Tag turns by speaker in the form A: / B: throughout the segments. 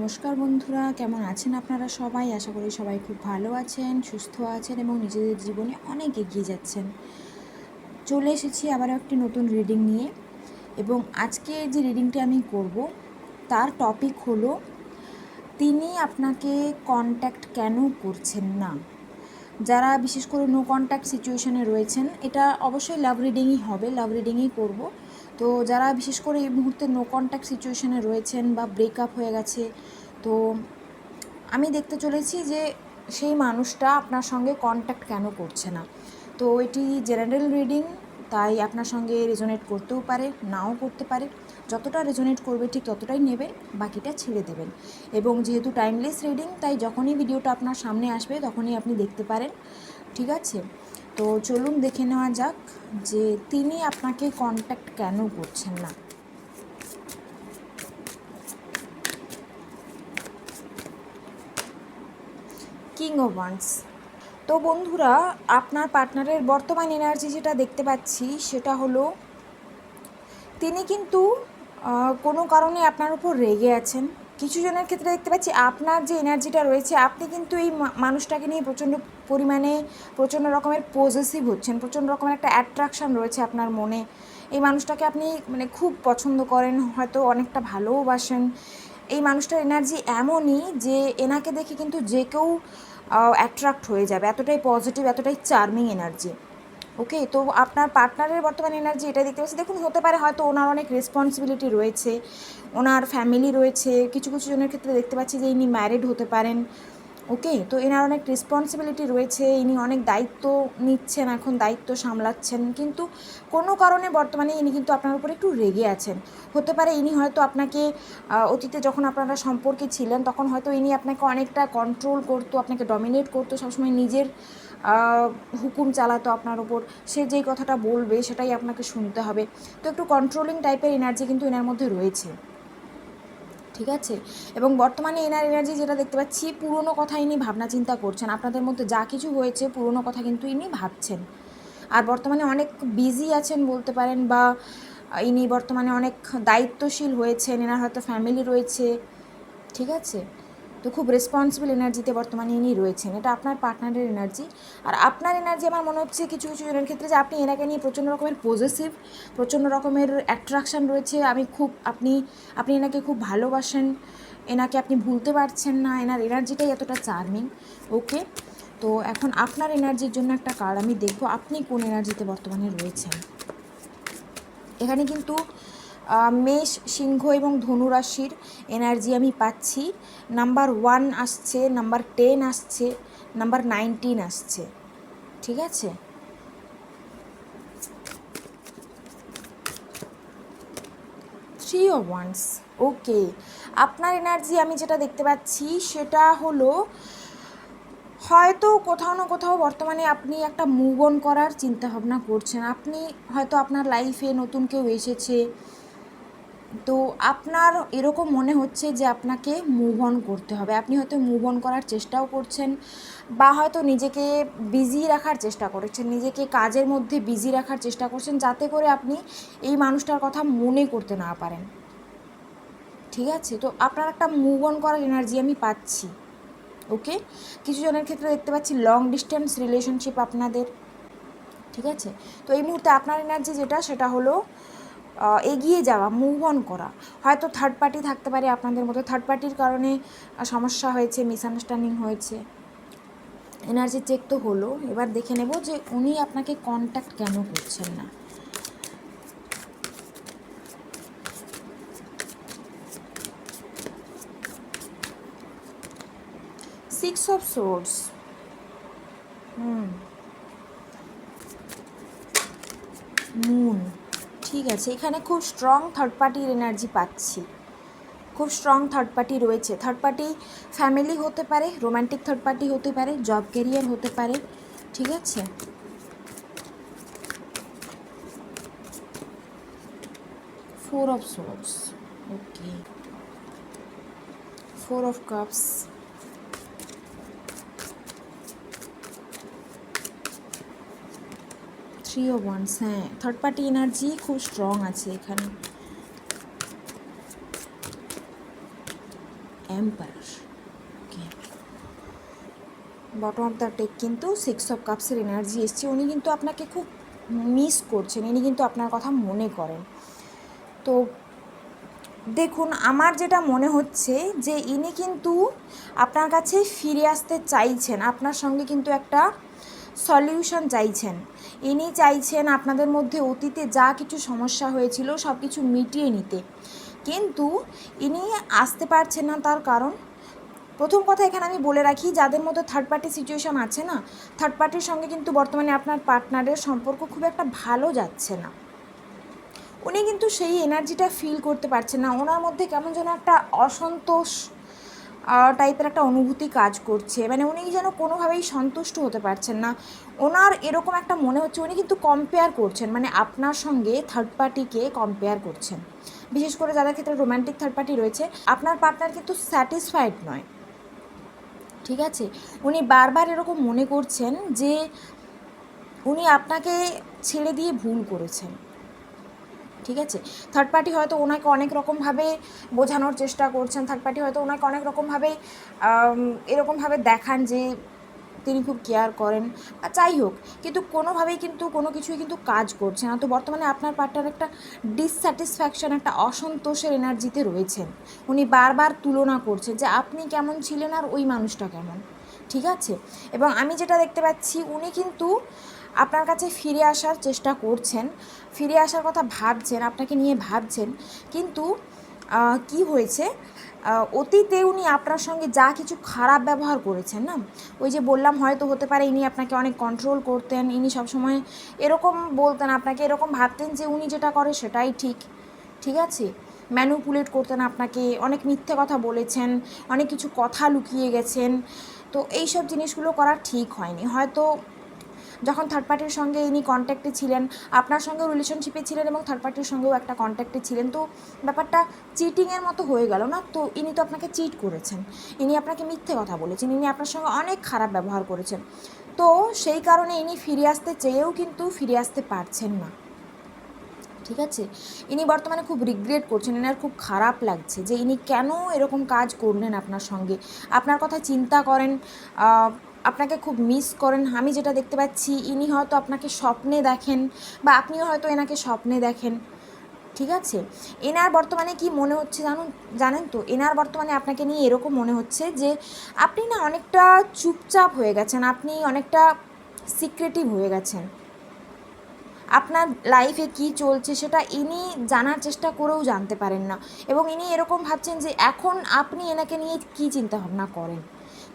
A: নমস্কার বন্ধুরা, কেমন আছেন আপনারা সবাই? আশা করি সবাই খুব ভালো আছেন, সুস্থ আছেন এবং নিজেদের জীবনে অনেক এগিয়ে যাচ্ছেন। চলে এসেছি আবারও একটি নতুন রিডিং নিয়ে এবং আজকে যে রিডিংটি আমি করব তার টপিক হলো তিনি আপনাকে কন্ট্যাক্ট কেন করছেন না। যারা বিশেষ করে নো কন্ট্যাক্ট সিচুয়েশনে রয়েছেন, এটা অবশ্যই লাভ রিডিংই হবে, লাভ রিডিংই করব। তো যারা বিশেষ করে এই মুহূর্তে নো কন্ট্যাক্ট সিচুয়েশনে রয়েছেন বা ব্রেকআপ হয়ে গেছে, তো আমি দেখতে চলেছি যে সেই মানুষটা আপনার সঙ্গে কন্ট্যাক্ট কেন করছে না। তো এটি জেনারেল রিডিং, তাই আপনার সঙ্গে রেজোনেট করতেও পারে, নাও করতে পারে। যতটা রেজোনেট করবে ঠিক ততটাই নেবেন, বাকিটা ছেড়ে দেবেন। এবং যেহেতু টাইমলেস রিডিং, তাই যখনই ভিডিওটা আপনার সামনে আসবে তখনই আপনি দেখতে পারেন, ঠিক আছে? তো চলুন দেখে নেওয়া যাক যে তিনি আপনাকে কন্ট্যাক্ট কেন করছেন না। King of wands. তো বন্ধুরা, আপনার পার্টনারের বর্তমান এনার্জি যেটা দেখতে পাচ্ছি সেটা হলো তিনি কিন্তু কোনো কারণে আপনার উপর রেগে আছেন। কিছু জনের ক্ষেত্রে দেখতে পাচ্ছি আপনার যে এনার্জিটা রয়েছে, আপনি কিন্তু এই মানুষটাকে নিয়ে প্রচণ্ড রকমের পজেসিভ হচ্ছেন, প্রচণ্ড রকমের একটা অ্যাট্রাকশান রয়েছে আপনার মনে। এই মানুষটাকে আপনি খুব পছন্দ করেন, হয়তো অনেকটা ভালোবাসেন। এই মানুষটার এনার্জি এমনই যে এনাকে দেখে কিন্তু যে কেউ অ্যাট্রাক্ট হয়ে যাবে, এতটাই পজিটিভ, এতটাই চার্মিং এনার্জি। ওকে, তো আপনার পার্টনারের বর্তমান এনার্জি এটা দেখতে পাচ্ছি। দেখুন, হতে পারে হয়তো ওনার অনেক রেসপন্সিবিলিটি রয়েছে, ওনার ফ্যামিলি রয়েছে। কিছু কিছু জনের ক্ষেত্রে দেখতে পাচ্ছি যে ইনি ম্যারিড হতে পারেন। ওকে, তো এনার অনেক রেসপন্সিবিলিটি রয়েছে, ইনি অনেক দায়িত্ব নিচ্ছেন, এখন দায়িত্ব সামলাচ্ছেন। কিন্তু কোনো কারণে বর্তমানে ইনি কিন্তু আপনার উপর একটু রেগে আছেন। হতে পারে ইনি হয়তো আপনাকে অতীতে যখন আপনারা সম্পর্কে ছিলেন তখন হয়তো ইনি আপনাকে অনেকটা কন্ট্রোল করতো, আপনাকে ডমিনেট করতো, সবসময় নিজের হুকুম চালাতো আপনার ওপর। সে যেই কথাটা বলবে সেটাই আপনাকে শুনতে হবে। তো একটু কন্ট্রোলিং টাইপের এনার্জি কিন্তু এনার মধ্যে রয়েছে, ঠিক আছে? এবং বর্তমানে এনার এনার্জি যেটা দেখতে পাচ্ছি, পুরনো কথা ইনি ভাবনা চিন্তা করছেন। আপনাদের মধ্যে যা কিছু হয়েছে পুরনো কথা কিন্তু ইনি ভাবছেন। আর বর্তমানে অনেক বিজি আছেন বলতে পারেন, বা ইনি বর্তমানে অনেক দায়িত্বশীল হয়েছেন, এনার হয়তো ফ্যামিলি রয়েছে, ঠিক আছে? তো খুব রেসপন্সিবল এনার্জিতে বর্তমানে ইনি রয়েছেন। এটা আপনার পার্টনারের এনার্জি। আর আপনার এনার্জি আমার মনে হচ্ছে কিছু কিছু জনের ক্ষেত্রে যে আপনি এনাকে নিয়ে প্রচণ্ড রকমের পজেসিভ, প্রচণ্ড রকমের অ্যাট্রাকশান রয়েছে। আপনি এনাকে খুব ভালোবাসেন, এনাকে আপনি ভুলতে পারছেন না, এনার এনার্জিটাই এতটা চার্মিং। ওকে, তো এখন আপনার এনার্জির জন্য একটা কার্ড আমি দেখব, আপনি কোন এনার্জিতে বর্তমানে রয়েছেন। এখানে কিন্তু মেষ, সিংহ এবং ধনু রাশির এনার্জি আমি পাচ্ছি। নাম্বার 1 আসছে, নাম্বার 10 আসছে, নাম্বার 19 আসছে, ঠিক আছে? Three of once. ওকে, আপনার এনার্জি আমি যেটা দেখতে পাচ্ছি সেটা হলো হয়তো কোথাও না কোথাও বর্তমানে আপনি একটা মুভ অন করার চিন্তাভাবনা করছেন। আপনি হয়তো আপনার লাইফে নতুন কেউ এসেছে, তো আপনার এরকম মনে হচ্ছে যে আপনাকে মুভ অন করতে হবে। আপনি হয়তো মুভ অন করার চেষ্টাও করছেন, বা হয়তো নিজেকে বিজি রাখার চেষ্টা করছেন, নিজেকে কাজের মধ্যে বিজি রাখার চেষ্টা করছেন, যাতে করে আপনি এই মানুষটার কথা মনে করতে না পারেন, ঠিক আছে? তো আপনার একটা মুভ অন করার এনার্জি আমি পাচ্ছি। ওকে, কিছু জনের ক্ষেত্রে দেখতে পাচ্ছি লং ডিস্টেন্স রিলেশনশিপ আপনাদের, ঠিক আছে? তো এই মুহূর্তে আপনার এনার্জি যেটা, সেটা হলো এগিয়ে যাওয়া, মুভ অন করা। হয়তো থার্ড পার্টি থাকতে পারে আপনাদের মধ্যে, থার্ড পার্টির কারণে সমস্যা হয়েছে, মিসআন্ডারস্ট্যান্ডিং হয়েছে। এনার্জি চেক তো হলো, এবার দেখে নেব যে উনি আপনাকে কন্ট্যাক্ট কেন করছেন না। Six of swords. মুন, ঠিক আছে। এখানে খুব স্ট্রং থার্ড পার্টির এনার্জি পাচ্ছি, খুব স্ট্রং থার্ড পার্টি রয়েছে। থার্ড পার্টি ফ্যামিলি হতে পারে, রোম্যান্টিক থার্ড পার্টি হতে পারে, জব ক্যারিয়ার হতে পারে, ঠিক আছে? Four of swords. Okay, four of cups, three of wands. হ্যাঁ, থার্ড পার্টি এনার্জি খুব স্ট্রং আছে এখানে। Empire. Okay, bottom of the deck কিন্তু 6 অফ কাপসের এনার্জি এসছে। উনি কিন্তু আপনাকে খুব মিস করছেন, ইনি কিন্তু আপনার কথা মনে করেন। তো দেখুন, আমার যেটা মনে হচ্ছে যে ইনি কিন্তু আপনার কাছে ফিরে আসতে চাইছেন, আপনার সঙ্গে কিন্তু একটা সলিউশন চাইছেন। ইনি চাইছেন আপনাদের মধ্যে অতীতে যা কিছু সমস্যা হয়েছিল সব কিছু মিটিয়ে নিতে, কিন্তু ইনি আসতে পারছেন না। তার কারণ, প্রথম কথা এখানে আমি বলে রাখি, যাদের মধ্যে থার্ড পার্টি সিচুয়েশান আছে না, থার্ড পার্টির সঙ্গে কিন্তু বর্তমানে আপনার পার্টনারের সম্পর্ক খুব একটা ভালো যাচ্ছে না। উনি কিন্তু সেই এনার্জিটা ফিল করতে পারছেন না, ওনার মধ্যে কেমন যেন একটা অসন্তোষ টাইপের একটা অনুভূতি কাজ করছে, মানে উনি যেন কোনোভাবেই সন্তুষ্ট হতে পারছেন না। ওনার এরকম একটা মনে হচ্ছে, উনি কিন্তু কম্পেয়ার করছেন, মানে আপনার সঙ্গে থার্ড পার্টিকে কম্পেয়ার করছেন। বিশেষ করে যাদের ক্ষেত্রে রোম্যান্টিক থার্ড পার্টি রয়েছে, আপনার পার্টনার কিন্তু স্যাটিসফাইড নয়, ঠিক আছে। উনি বারবার এরকম মনে করছেন যে উনি আপনাকে ছেড়ে দিয়ে ভুল করেছেন, ঠিক আছে। থার্ড পার্টি হয়তো ওনাকে অনেক রকমভাবে বোঝানোর চেষ্টা করছেন, থার্ড পার্টি হয়তো ওনাকে অনেক রকমভাবে এরকমভাবে দেখান যে তিনি খুব কেয়ার করেন বা যাই হোক, কিন্তু কোনোভাবেই কিন্তু কোনো কিছুই কিন্তু কাজ করছে না। তো বর্তমানে আপনার পার্টনার একটা ডিসস্যাটিসফ্যাকশন, একটা অসন্তোষের এনার্জিতে রয়েছেন। উনি বারবার তুলনা করছেন যে আপনি কেমন ছিলেন আর ওই মানুষটা কেমন, ঠিক আছে। এবং আমি যেটা দেখতে পাচ্ছি, উনি কিন্তু আপনার কাছে ফিরে আসার চেষ্টা করছেন, ফিরে আসার কথা ভাবছেন, আপনাকে নিয়ে ভাবছেন, কিন্তু কি হয়েছে, অতীতে উনি আপনার সঙ্গে যা কিছু খারাপ ব্যবহার করেছেন না, ওই যে বললাম, হয়তো হতে পারে ইনি আপনাকে অনেক কন্ট্রোল করতেন, ইনি সবসময় এরকম বলতেন আপনাকে, এরকম ভাবতেন যে উনি যেটা করে সেটাই ঠিক, ঠিক আছে। ম্যানুপুলেট করতেন আপনাকে, অনেক মিথ্যে কথা বলেছেন, অনেক কিছু কথা লুকিয়ে গেছেন। তো এই সব জিনিসগুলো করা ঠিক হয়নি। হয়তো যখন থার্ড পার্টির সঙ্গে ইনি কন্ট্যাক্টে ছিলেন, আপনার সঙ্গেও রিলেশনশিপে ছিলেন এবং থার্ড পার্টির সঙ্গেও একটা কন্ট্যাক্টে ছিলেন, তো ব্যাপারটা চিটিংয়ের মতো হয়ে গেল না। তো ইনি তো আপনাকে চিট করেছেন, ইনি আপনাকে মিথ্যে কথা বলেছেন, ইনি আপনার সঙ্গে অনেক খারাপ ব্যবহার করেছেন। তো সেই কারণে ইনি ফিরে আসতে চেয়েও কিন্তু ফিরে আসতে পারছেন না, ঠিক আছে। ইনি বর্তমানে খুব রিগ্রেট করছেন, এনার খুব খারাপ লাগছে যে ইনি কেন এরকম কাজ করলেন আপনার সঙ্গে, আপনার কথা চিন্তা করেন, আপনাকে খুব মিস করেন। আমি যেটা দেখতে পাচ্ছি, ইনি হয়তো আপনাকে স্বপ্নে দেখেন বা আপনিও হয়তো এনাকে স্বপ্নে দেখেন, ঠিক আছে। এনার বর্তমানে কি মনে হচ্ছে জানেন তো, এনার বর্তমানে আপনাকে নিয়ে এরকম মনে হচ্ছে যে আপনি না অনেকটা চুপচাপ হয়ে গেছেন, আপনি অনেকটা সিক্রেটিভ হয়ে গেছেন। আপনার লাইফে কি চলছে সেটা ইনি জানার চেষ্টা করেও জানতে পারেন না, এবং ইনি এরকম ভাবছেন যে এখন আপনি এনাকে নিয়ে কী চিন্তাভাবনা করেন।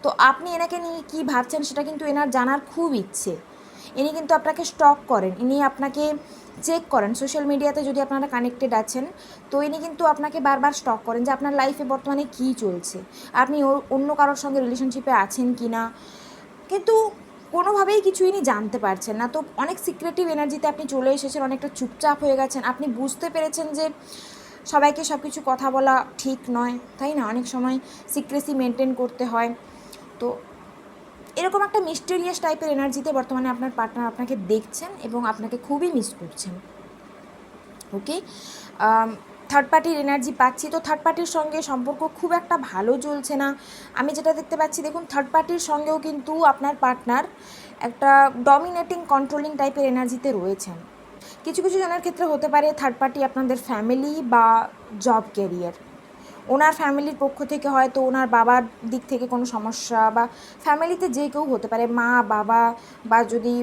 A: তো আপনি এনাকে নিয়ে কী ভাবছেন সেটা কিন্তু এনার জানার খুব ইচ্ছে। ইনি কিন্তু আপনাকে স্টক করেন, ইনি আপনাকে চেক করেন, সোশ্যাল মিডিয়াতে যদি আপনারা কানেক্টেড আছেন, তো ইনি কিন্তু আপনাকে বারবার স্টক করেন যে আপনার লাইফে বর্তমানে কী চলছে, আপনি অন্য কারোর সঙ্গে রিলেশনশিপে আছেন কি না, কিন্তু কোনোভাবেই কিছু ইনি জানতে পারছেন না। তো অনেক সিক্রেটিভ এনার্জিতে আপনি চলে এসেছেন, অনেকটা চুপচাপ হয়ে গেছেন, আপনি বুঝতে পেরেছেন যে সবাইকে সব কিছু কথা বলা ঠিক নয়, তাই না, অনেক সময় সিক্রেসি মেনটেন করতে হয়। তো এরকম একটা মিস্টেরিয়াস টাইপের এনার্জিতে বর্তমানে আপনার পার্টনার আপনাকে দেখছেন এবং আপনাকে খুবই মিস করছেন, ওকে। থার্ড পার্টির এনার্জি পাচ্ছি, তো থার্ড পার্টির সঙ্গে সম্পর্ক খুব একটা ভালো চলছে না। আমি যেটা দেখতে পাচ্ছি, দেখুন, থার্ড পার্টির সঙ্গেও কিন্তু আপনার পার্টনার একটা ডমিনেটিং কন্ট্রোলিং টাইপের এনার্জিতে রয়েছেন। কিছু কিছু জনের ক্ষেত্রে হতে পারে থার্ড পার্টি আপনাদের ফ্যামিলি বা জব ক্যারিয়ার। ওনার ফ্যামিলির পক্ষ থেকে হয়তো ওনার বাবার দিক থেকে কোনো সমস্যা, বা ফ্যামিলিতে যে কেউ হতে পারে, মা, বাবা, বা যদি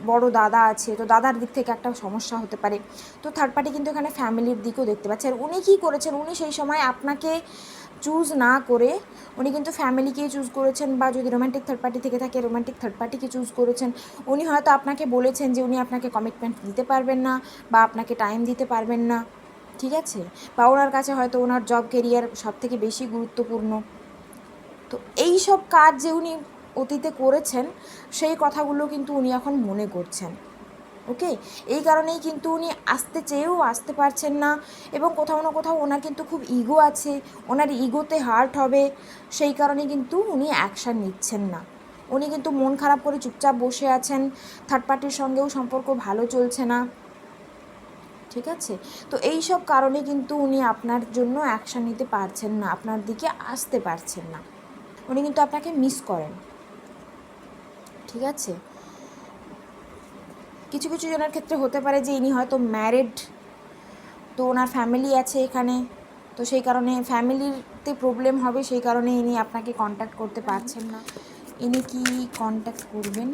A: বড় দাদা আছে তো দাদার দিক থেকে একটা সমস্যা হতে পারে। তো থার্ড পার্টি কিন্তু এখানে ফ্যামিলির দিকেও দেখতে পাচ্ছে। আর উনি কী করেছেন, উনি সেই সময় আপনাকে চুজ না করে উনি কিন্তু ফ্যামিলিকেই চুজ করেছেন, বা যদি রোম্যান্টিক থার্ড পার্টি থেকে থাকে রোম্যান্টিক থার্ড পার্টিকে চুজ করেছেন। উনি হয়তো আপনাকে বলেছেন যে উনি আপনাকে কমিটমেন্ট দিতে পারবেন না বা আপনাকে টাইম দিতে পারবেন না, ঠিক আছে, বা ওনার কাছে হয়তো ওনার জব কেরিয়ার সবথেকে বেশি গুরুত্বপূর্ণ। তো এই সব কাজ যে উনি অতীতে করেছেন সেই কথাগুলো কিন্তু উনি এখন মনে করছেন, ওকে। এই কারণেই কিন্তু উনি আসতে চেয়েও আসতে পারছেন না, এবং কোথাও না কোথাও ওনার কিন্তু খুব ইগো আছে, ওনার ইগোতে হার্ট হবে, সেই কারণে কিন্তু উনি অ্যাকশান নিচ্ছেন না। উনি কিন্তু মন খারাপ করে চুপচাপ বসে আছেন, থার্ড পার্টির সঙ্গেও সম্পর্ক ভালো চলছে না, ঠিক আছে? তো এই সব কারণে কিন্তু উনি আপনার জন্য অ্যাকশান নিতে পারছেন না, আপনার দিকে আসতে পারছেন না। উনি কিন্তু আপনাকে মিস করেন, ঠিক আছে? কিছু কিছু জনের ক্ষেত্রে হতে পারে যে ইনি হয়তো ম্যারিড, তো ওনার ফ্যামিলি আছে এখানে, তো সেই কারণে ফ্যামিলিতে প্রবলেম হবে, সেই কারণে ইনি আপনাকে কন্ট্যাক্ট করতে পারছেন না। ইনি কি কন্ট্যাক্ট করবেন?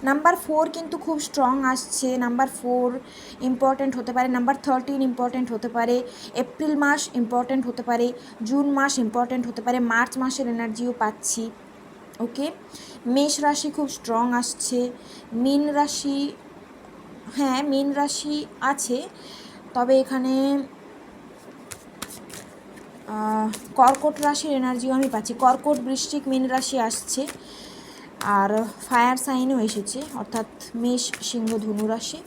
A: নাম্বার 4 কিন্তু খুব স্ট্রং আসছে। নাম্বার 4 ইম্পর্ট্যান্ট হতে পারে, নাম্বার 13 ইম্পর্ট্যান্ট হতে পারে, এপ্রিল মাস ইম্পর্ট্যান্ট হতে পারে, জুন মাস ইম্পর্ট্যান্ট হতে পারে, মার্চ মাসের এনার্জিও পাচ্ছি। ওকে, মেষ রাশি খুব স্ট্রং আসছে, মীন রাশি, হ্যাঁ মীন রাশি আছে, তবে এখানে কর্কট রাশির এনার্জিও আমি পাচ্ছি। কর্কট, বৃশ্চিক, মীন রাশি আসছে, আর ফায়ার সাইনও এসেছে, অর্থাৎ মেষ, সিংহ, ধনু রাশি,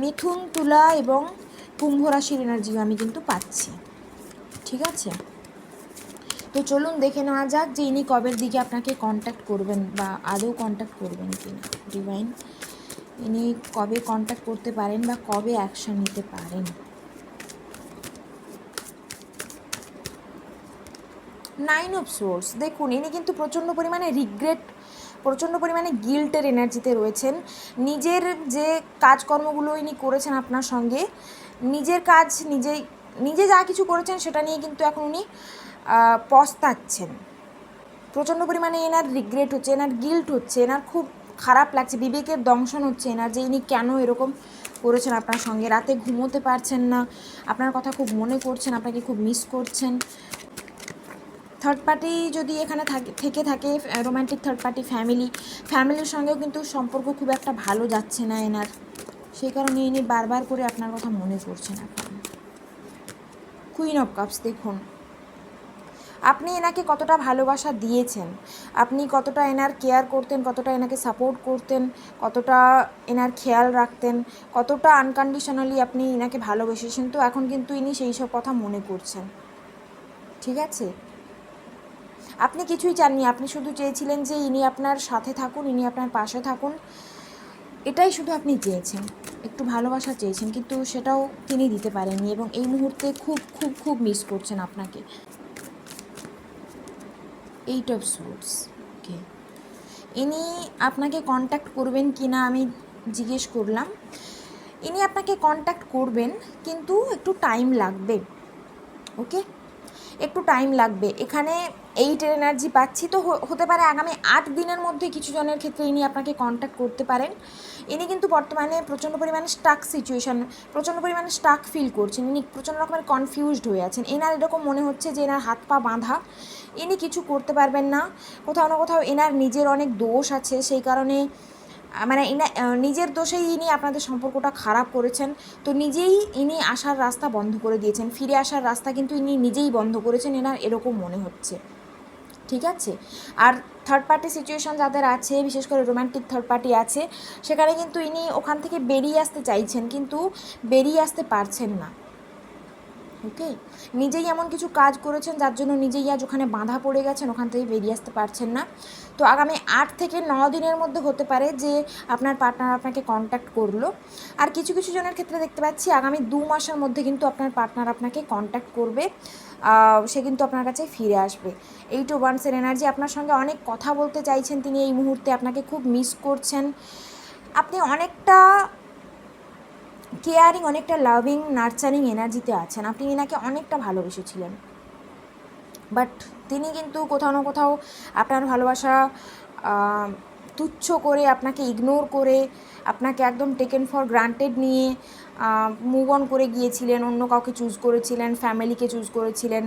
A: মিথুন, তুলা এবং কুম্ভ রাশির এনার্জিও আমি কিন্তু পাচ্ছি, ঠিক আছে? তো চলুন দেখে নেওয়া যাক যে ইনি কবের দিকে আপনাকে কন্ট্যাক্ট করবেন বা আদৌ কন্ট্যাক্ট করবেন কি না। ডিভাইন, ইনি কবে কন্ট্যাক্ট করতে পারেন বা কবে অ্যাকশন নিতে পারেন। 9 অফ সোর্স, দেখুন ইনি কিন্তু প্রচণ্ড পরিমাণে রিগ্রেট, প্রচণ্ড পরিমাণে গিল্টের এনার্জিতে রয়েছেন। নিজের যে কাজকর্মগুলো ইনি করেছেন আপনার সঙ্গে, নিজের কাজ নিজে যা কিছু করেছেন সেটা নিয়ে কিন্তু এখন উনি পস্তাচ্ছেন। প্রচণ্ড পরিমাণে এনার রিগ্রেট হচ্ছে, এনার গিল্ট হচ্ছে, এনার খুব খারাপ লাগছে, বিবেকের দংশন হচ্ছে এনার, যে ইনি কেন এরকম করেছেন আপনার সঙ্গে। রাতে ঘুমোতে পারছেন না, আপনার কথা খুব মনে করছেন, আপনাকে খুব মিস করছেন। থার্ড পার্টি যদি এখানে থাকে রোম্যান্টিক থার্ড পার্টি, ফ্যামিলির সঙ্গেও কিন্তু সম্পর্ক খুব একটা ভালো যাচ্ছে না এনার, সেই কারণে ইনি বারবার করে আপনার কথা মনে করছেন এখন। কুইন অফ কাপস, দেখুন আপনি এনাকে কতটা ভালোবাসা দিয়েছেন, আপনি কতটা এনার কেয়ার করতেন, কতটা এনাকে সাপোর্ট করতেন, কতটা এনার খেয়াল রাখতেন, কতটা আনকন্ডিশনালি আপনি এনাকে ভালোবেসেছেন, তো এখন কিন্তু ইনি সেই সব কথা মনে করছেন, ঠিক আছে? আপনি কিছুই চাননি, আপনি শুধু চেয়েছিলেন যে ইনি আপনার সাথে থাকুন, ইনি আপনার পাশে থাকুন, এটাই শুধু আপনি চেয়েছেন, একটু ভালোবাসা চেয়েছেন, কিন্তু সেটাও তিনি দিতে পারেননি এবং এই মুহূর্তে খুব খুব খুব মিস করছেন আপনাকে। 8 অফ সোর্স, ওকে, ইনি আপনাকে কন্ট্যাক্ট করবেন কি না আমি জিজ্ঞেস করলাম। ইনি আপনাকে কন্ট্যাক্ট করবেন, কিন্তু একটু টাইম লাগবে, ওকে, একটু টাইম লাগবে। এখানে 8-এর এনার্জি পাচ্ছি, তো হতে পারে আগামী 8 দিনের মধ্যে কিছু জনের ক্ষেত্রে ইনি আপনাকে কন্ট্যাক্ট করতে পারেন। ইনি কিন্তু বর্তমানে প্রচণ্ড পরিমাণে স্টাক সিচুয়েশান, প্রচণ্ড পরিমাণে স্টাক ফিল করছেন, ইনি প্রচণ্ড রকমের কনফিউজড হয়ে আছেন, এনার এরকম মনে হচ্ছে যে এনার হাত পা বাঁধা, ইনি কিছু করতে পারবেন না, কোথাও না কোথাও এনার নিজের অনেক দোষ আছে, সেই কারণে মানে নিজের দোষেই ইনি আপনাদের সম্পর্কটা খারাপ করেছেন, তো নিজেই ইনি আসার রাস্তা বন্ধ করে দিয়েছেন, ফিরে আসার রাস্তা কিন্তু ইনি নিজেই বন্ধ করেছেন, এনার এরকম মনে হচ্ছে, ঠিক আছে? আর থার্ড পার্টি সিচুয়েশান যাদের আছে, বিশেষ করে রোম্যান্টিক থার্ড পার্টি আছে, সেখানে কিন্তু ইনি ওখান থেকে বেরিয়ে আসতে চাইছেন, কিন্তু বেরিয়ে আসতে পারছেন না, ওকে, নিজেই এমন কিছু কাজ করেছেন যার জন্য নিজেই আজ ওখানে বাঁধা পড়ে গেছেন, ওখান থেকে বেরিয়ে আসতে পারছেন না। তো আগামী 8 থেকে 9 দিনের মধ্যে হতে পারে যে আপনার পার্টনার আপনাকে কন্ট্যাক্ট করলো। আর কিছু কিছু জনের ক্ষেত্রে দেখতে পাচ্ছি আগামী 2 মাসের মধ্যে কিন্তু আপনার পার্টনার আপনাকে কন্ট্যাক্ট করবে, সে কিন্তু আপনার কাছে ফিরে আসবে। 8 অফ ওয়ান্সের এনার্জি, আপনার সঙ্গে অনেক কথা বলতে চাইছেন তিনি এই মুহূর্তে, আপনাকে খুব মিস করছেন, আপনি অনেকটা কেয়ারিং, অনেকটা লাভিং, নার্চারিং এনার্জিতে আছেন, আপনি এনাকে অনেকটা ভালোবেসেছিলেন, বাট তিনি কিন্তু কোথাও না কোথাও আপনার ভালোবাসা তুচ্ছ করে, আপনাকে ইগনোর করে, আপনাকে একদম টেকেন ফর গ্রান্টেড নিয়ে মুভ অন করে গিয়েছিলেন, অন্য কাউকে চুজ করেছিলেন, ফ্যামিলিকে চুজ করেছিলেন,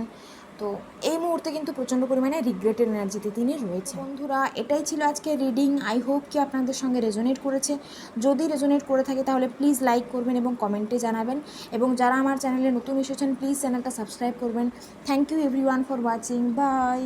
A: তো এই মুহূর্তে কিন্তু প্রচণ্ড পরিমাণে রিগ্রেটের এনার্জিতে তিনি রয়েছে। বন্ধুরা, এটাই ছিল আজকে রিডিং, আই হোপ কি আপনাদের সঙ্গে রেজোনেট করেছে। যদি রেজোনেট করে থাকে তাহলে প্লিজ লাইক করবেন এবং কমেন্টে জানাবেন, এবং যারা আমার চ্যানেলে নতুন এসেছেন প্লিজ চ্যানেলটা সাবস্ক্রাইব করবেন। Thank you everyone for watching, by.